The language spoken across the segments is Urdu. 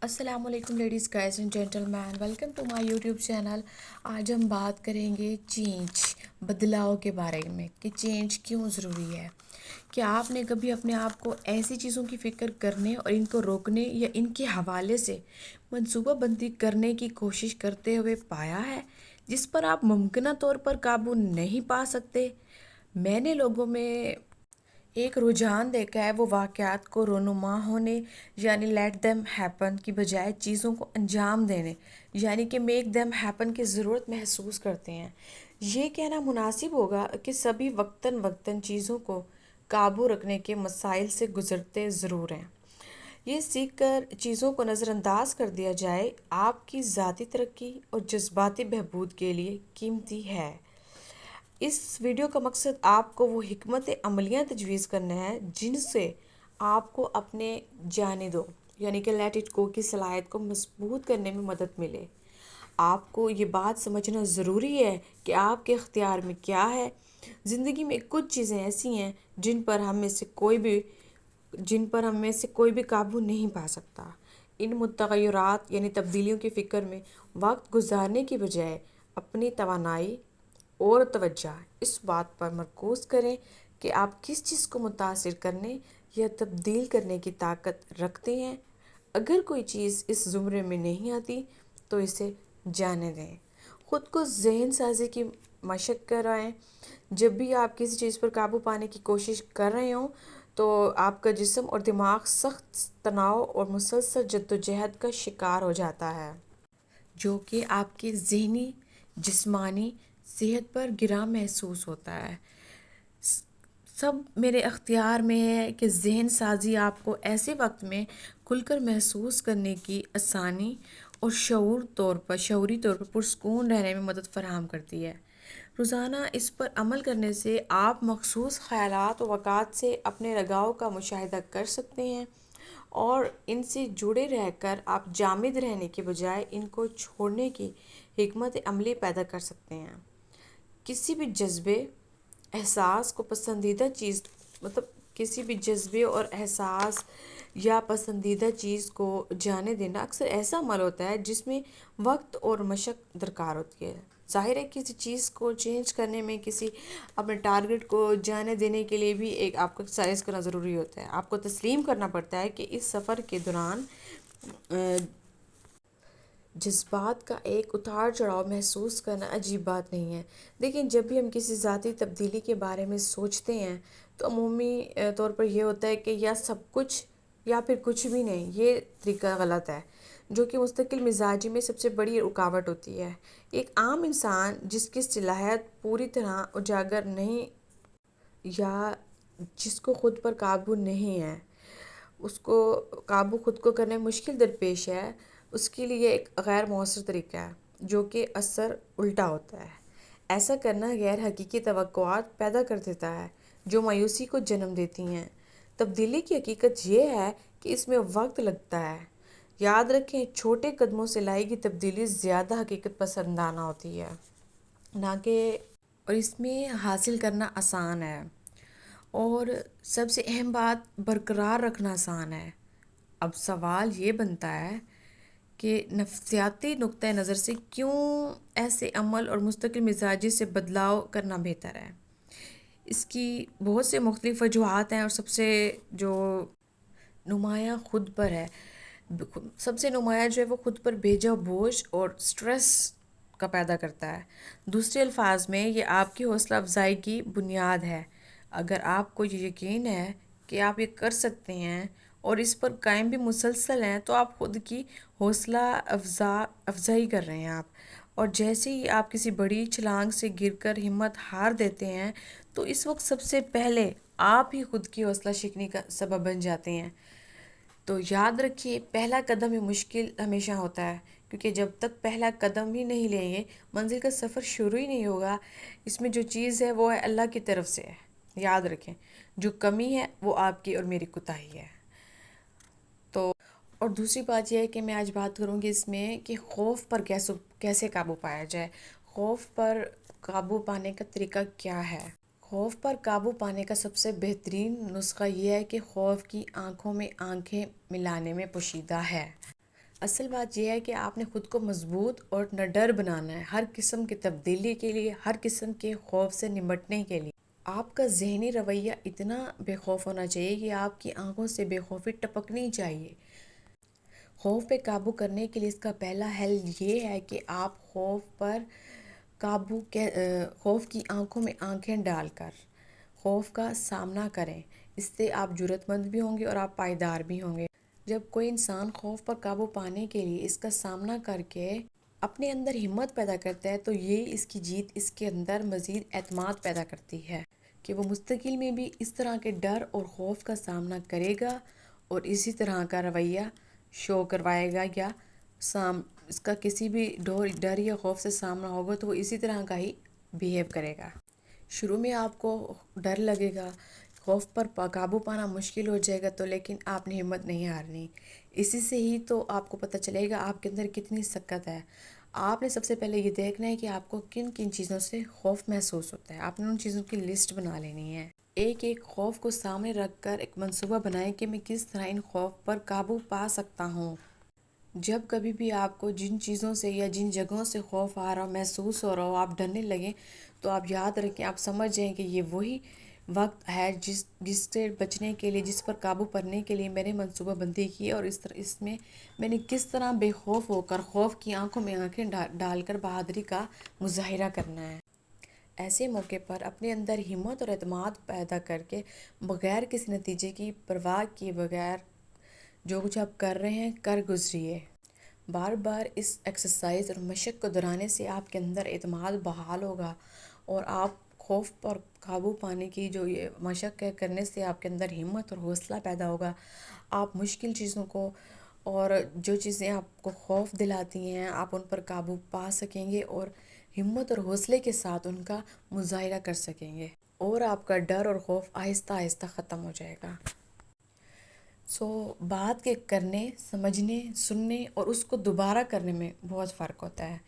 السلام علیکم ladies guys and gentlemen, welcome to my YouTube channel. آج ہم بات کریں گے چینج، بدلاؤ کے بارے میں کہ چینج کیوں ضروری ہے۔ کیا آپ نے کبھی اپنے آپ کو ایسی چیزوں کی فکر کرنے اور ان کو روکنے یا ان کے حوالے سے منصوبہ بندی کرنے کی کوشش کرتے ہوئے پایا ہے جس پر آپ ممکنہ طور پر قابو نہیں پا سکتے؟ میں نے لوگوں میں ایک رجحان دیکھا ہے، وہ واقعات کو رونما ہونے یعنی لیٹ دیم ہیپن کی بجائے چیزوں کو انجام دینے یعنی کہ میک دیم ہیپن کی ضرورت محسوس کرتے ہیں۔ یہ کہنا مناسب ہوگا کہ سبھی وقتاً وقتاً چیزوں کو قابو رکھنے کے مسائل سے گزرتے ضرور ہیں۔ یہ سیکھ کر چیزوں کو نظر انداز کر دیا جائے آپ کی ذاتی ترقی اور جذباتی بہبود کے لیے قیمتی ہے۔ اس ویڈیو کا مقصد آپ کو وہ حکمت عملیاں تجویز کرنا ہے جن سے آپ کو اپنے جانے دو یعنی کہ لیٹ اٹ گو کی صلاحیت کو مضبوط کرنے میں مدد ملے۔ آپ کو یہ بات سمجھنا ضروری ہے کہ آپ کے اختیار میں کیا ہے۔ زندگی میں کچھ چیزیں ایسی ہیں جن پر ہم میں سے کوئی بھی قابو نہیں پا سکتا۔ ان متغیرات یعنی تبدیلیوں کی فکر میں وقت گزارنے کی بجائے اپنی توانائی اور توجہ اس بات پر مرکوز کریں کہ آپ کس چیز کو متاثر کرنے یا تبدیل کرنے کی طاقت رکھتے ہیں۔ اگر کوئی چیز اس زمرے میں نہیں آتی تو اسے جانے دیں۔ خود کو ذہن سازی کی مشق کرائیں۔ جب بھی آپ کسی چیز پر قابو پانے کی کوشش کر رہے ہوں تو آپ کا جسم اور دماغ سخت تناؤ اور مسلسل جدوجہد کا شکار ہو جاتا ہے، جو کہ آپ کی ذہنی جسمانی صحت پر گراں محسوس ہوتا ہے۔ سب میرے اختیار میں ہے کہ ذہن سازی آپ کو ایسے وقت میں کھل کر محسوس کرنے کی آسانی اور شعوری طور پر پرسکون رہنے میں مدد فراہم کرتی ہے۔ روزانہ اس پر عمل کرنے سے آپ مخصوص خیالات و واقعات سے اپنے لگاؤ کا مشاہدہ کر سکتے ہیں اور ان سے جڑے رہ کر آپ جامد رہنے کے بجائے ان کو چھوڑنے کی حکمت عملی پیدا کر سکتے ہیں۔ کسی بھی جذبے اور احساس یا پسندیدہ چیز کو جانے دینا اکثر ایسا عمل ہوتا ہے جس میں وقت اور مشق درکار ہوتی ہے۔ ظاہر ہے کسی چیز کو چینج کرنے میں کسی اپنے ٹارگٹ کو جانے دینے کے لیے بھی ایک آپ کو ایکسرسائز کرنا ضروری ہوتا ہے۔ آپ کو تسلیم کرنا پڑتا ہے کہ اس سفر کے دوران جذبات کا ایک اتار چڑھاؤ محسوس کرنا عجیب بات نہیں ہے، لیکن جب بھی ہم کسی ذاتی تبدیلی کے بارے میں سوچتے ہیں تو عمومی طور پر یہ ہوتا ہے کہ یا سب کچھ یا پھر کچھ بھی نہیں۔ یہ طریقہ غلط ہے، جو کہ مستقل مزاجی میں سب سے بڑی رکاوٹ ہوتی ہے۔ ایک عام انسان جس کی صلاحیت پوری طرح اجاگر نہیں یا جس کو خود پر قابو نہیں ہے، اس کو قابو خود کو کرنے مشکل درپیش ہے، اس کے لیے ایک غیر مؤثر طریقہ ہے جو کہ اثر الٹا ہوتا ہے۔ ایسا کرنا غیر حقیقی توقعات پیدا کر دیتا ہے جو مایوسی کو جنم دیتی ہیں۔ تبدیلی کی حقیقت یہ ہے کہ اس میں وقت لگتا ہے۔ یاد رکھیں، چھوٹے قدموں سے لائی گئی تبدیلی زیادہ حقیقت پسندانہ ہوتی ہے اور اس میں حاصل کرنا آسان ہے، اور سب سے اہم بات برقرار رکھنا آسان ہے۔ اب سوال یہ بنتا ہے کہ نفسیاتی نقطہ نظر سے کیوں ایسے عمل اور مستقل مزاجی سے بدلاؤ کرنا بہتر ہے۔ اس کی بہت سے مختلف وجوہات ہیں اور سب سے جو نمایاں خود پر ہے، سب سے نمایاں جو ہے وہ خود پر بھیجا بوجھ اور سٹریس کا پیدا کرتا ہے۔ دوسرے الفاظ میں یہ آپ کی حوصلہ افزائی کی بنیاد ہے۔ اگر آپ کو یہ یقین ہے کہ آپ یہ کر سکتے ہیں اور اس پر قائم بھی مسلسل ہیں تو آپ خود کی حوصلہ افزائی کر رہے ہیں اور جیسے ہی آپ کسی بڑی چھلانگ سے گر کر ہمت ہار دیتے ہیں تو اس وقت سب سے پہلے آپ ہی خود کی حوصلہ شکنی کا سبب بن جاتے ہیں۔ تو یاد رکھیے، پہلا قدم ہی مشکل ہمیشہ ہوتا ہے، کیونکہ جب تک پہلا قدم ہی نہیں لیں گے منزل کا سفر شروع ہی نہیں ہوگا۔ اس میں جو چیز ہے وہ ہے اللہ کی طرف سے ہے۔ یاد رکھیں، جو کمی ہے وہ آپ کی اور میری کوتاہی ہے۔ اور دوسری بات یہ ہے کہ میں آج بات کروں گی اس میں کہ خوف پر کیسے قابو پایا جائے۔ خوف پر قابو پانے کا طریقہ کیا ہے؟ خوف پر قابو پانے کا سب سے بہترین نسخہ یہ ہے کہ خوف کی آنکھوں میں آنکھیں ملانے میں پوشیدہ ہے۔ اصل بات یہ ہے کہ آپ نے خود کو مضبوط اور نہ ڈر بنانا ہے ہر قسم کی تبدیلی کے لیے، ہر قسم کے خوف سے نمٹنے کے لیے۔ آپ کا ذہنی رویہ اتنا بے خوف ہونا چاہیے کہ آپ کی آنکھوں سے بے خوفی ٹپکنی چاہیے۔ خوف پہ قابو کرنے کے لیے اس کا پہلا حل یہ ہے کہ آپ خوف کی آنکھوں میں آنکھیں ڈال کر خوف کا سامنا کریں۔ اس سے آپ جرأت مند بھی ہوں گے اور آپ پائیدار بھی ہوں گے۔ جب کوئی انسان خوف پر قابو پانے کے لیے اس کا سامنا کر کے اپنے اندر ہمت پیدا کرتا ہے تو یہ اس کی جیت اس کے اندر مزید اعتماد پیدا کرتی ہے کہ وہ مستقبل میں بھی اس طرح کے ڈر اور خوف کا سامنا کرے گا اور اسی طرح کا رویہ شو کروائے گا، یا اس کا کسی بھی ڈر یا خوف سے سامنا ہوگا تو وہ اسی طرح کا ہی بیہیو کرے گا۔ شروع میں آپ کو ڈر لگے گا، خوف پر قابو پانا مشکل ہو جائے گا، تو لیکن آپ نے ہمت نہیں ہارنی۔ اسی سے ہی تو آپ کو پتہ چلے گا آپ کے اندر کتنی سکت ہے۔ آپ نے سب سے پہلے یہ دیکھنا ہے کہ آپ کو کن کن چیزوں سے خوف محسوس ہوتا ہے۔ آپ نے ان چیزوں کی لسٹ بنا لینی ہے۔ ایک ایک خوف کو سامنے رکھ کر ایک منصوبہ بنائیں کہ میں کس طرح ان خوف پر قابو پا سکتا ہوں۔ جب کبھی بھی آپ کو جن چیزوں سے یا جن جگہوں سے خوف آ رہا ہو، محسوس ہو رہا ہو، آپ ڈرنے لگیں، تو آپ یاد رکھیں، آپ سمجھ جائیں کہ یہ وہی وقت ہے جس سے بچنے کے لیے، جس پر قابو پانے کے لیے میں نے منصوبہ بندی کی، اور اس میں میں نے کس طرح بے خوف ہو کر خوف کی آنکھوں میں آنکھیں ڈال کر بہادری کا مظاہرہ کرنا ہے۔ ایسے موقع پر اپنے اندر ہمت اور اعتماد پیدا کر کے بغیر کسی نتیجے کی پرواہ کیے بغیر جو کچھ آپ کر رہے ہیں کر گزریے۔ بار بار اس ایکسرسائز اور مشق کو دہرانے سے آپ کے اندر اعتماد بحال ہوگا اور آپ خوف پر قابو پانے کی جو یہ مشق ہے کرنے سے آپ کے اندر ہمت اور حوصلہ پیدا ہوگا۔ آپ مشکل چیزوں کو اور جو چیزیں آپ کو خوف دلاتی ہیں آپ ان پر قابو پا سکیں گے اور ہمت اور حوصلے کے ساتھ ان کا مظاہرہ کر سکیں گے، اور آپ کا ڈر اور خوف آہستہ آہستہ ختم ہو جائے گا۔ بات کے کرنے، سمجھنے، سننے اور اس کو دوبارہ کرنے میں بہت فرق ہوتا ہے۔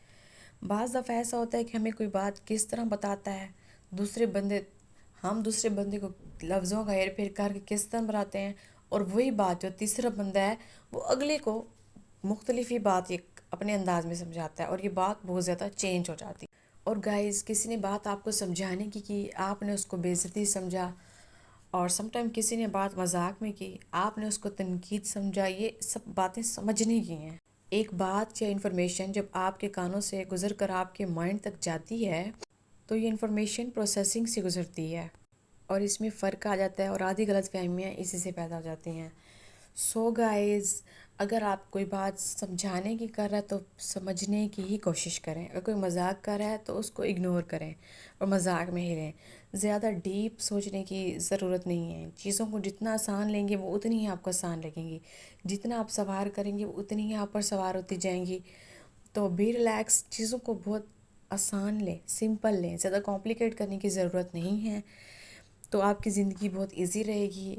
بعض دفعہ ایسا ہوتا ہے کہ ہمیں کوئی بات کس طرح بتاتا ہے ہم دوسرے بندے کو لفظوں کا ہیر پھیر کر کے کس طرح بتاتے ہیں، اور وہی بات جو تیسرا بندہ ہے وہ اگلے کو مختلف ہی بات اپنے انداز میں سمجھاتا ہے، اور یہ بات بہت زیادہ چینج ہو جاتی ہے۔ اور گائز، کسی نے بات آپ کو سمجھانے کی آپ نے اس کو بے عزتی سمجھا، اور سم ٹائم کسی نے بات مذاق میں کی آپ نے اس کو تنقید سمجھا، یہ سب باتیں سمجھنے کی ہیں۔ ایک بات یا انفارمیشن جب آپ کے کانوں سے گزر کر آپ کے مائنڈ تک جاتی ہے تو یہ انفارمیشن پروسیسنگ سے گزرتی ہے، اور اس میں فرق آ جاتا ہے اور آدھی غلط فہمیاں اسی سے پیدا ہو جاتی ہیں۔ گائز، اگر آپ کوئی بات سمجھانے کی کر رہا ہے تو سمجھنے کی ہی کوشش کریں۔ اگر کوئی مذاق کر رہا ہے تو اس کو اگنور کریں اور مذاق میں ہی رہیں۔ زیادہ ڈیپ سوچنے کی ضرورت نہیں ہے۔ چیزوں کو جتنا آسان لیں گے وہ اتنی ہی آپ کو آسان لگیں گی، جتنا آپ سوار کریں گے وہ اتنی ہی آپ پر سوار ہوتی جائیں گی۔ تو بی ریلیکس، چیزوں کو بہت آسان لیں، سمپل لیں، زیادہ کمپلیکیٹ کرنے کی ضرورت نہیں ہے، تو آپ کی زندگی بہت ایزی رہے گی،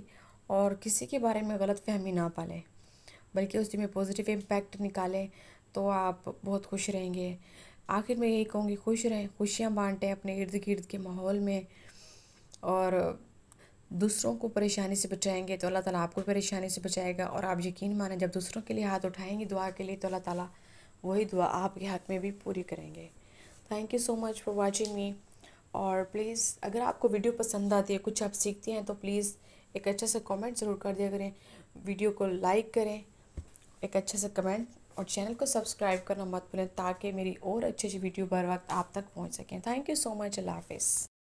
اور کسی کے بارے میں غلط فہمی نہ پالیں بلکہ اس میں پازیٹیو امپیکٹ نکالیں، تو آپ بہت خوش رہیں گے۔ آخر میں یہی کہوں گی، خوش رہیں، خوشیاں بانٹیں اپنے ارد گرد کے ماحول میں، اور دوسروں کو پریشانی سے بچائیں گے تو اللہ تعالیٰ آپ کو پریشانی سے بچائے گا، اور آپ یقین مانیں جب دوسروں کے لیے ہاتھ اٹھائیں گے دعا کے لیے تو اللہ تعالیٰ وہی دعا آپ کے حق میں بھی پوری کریں گے۔ Thank you so much for watching me, اور پلیز اگر آپ کو ویڈیو پسند آتی ہے، کچھ آپ سیکھتے ہیں تو پلیز ایک اچھا سا کامنٹ ضرور کر دیا کریں، ویڈیو کو لائک کریں، ایک اچھا سا کمنٹ، اور چینل کو سبسکرائب کرنا مت بھولیں تاکہ میری اور اچھی ویڈیو بر وقت آپ تک پہنچ سکیں۔ تھینک یو سو مچ، اللہ حافظ۔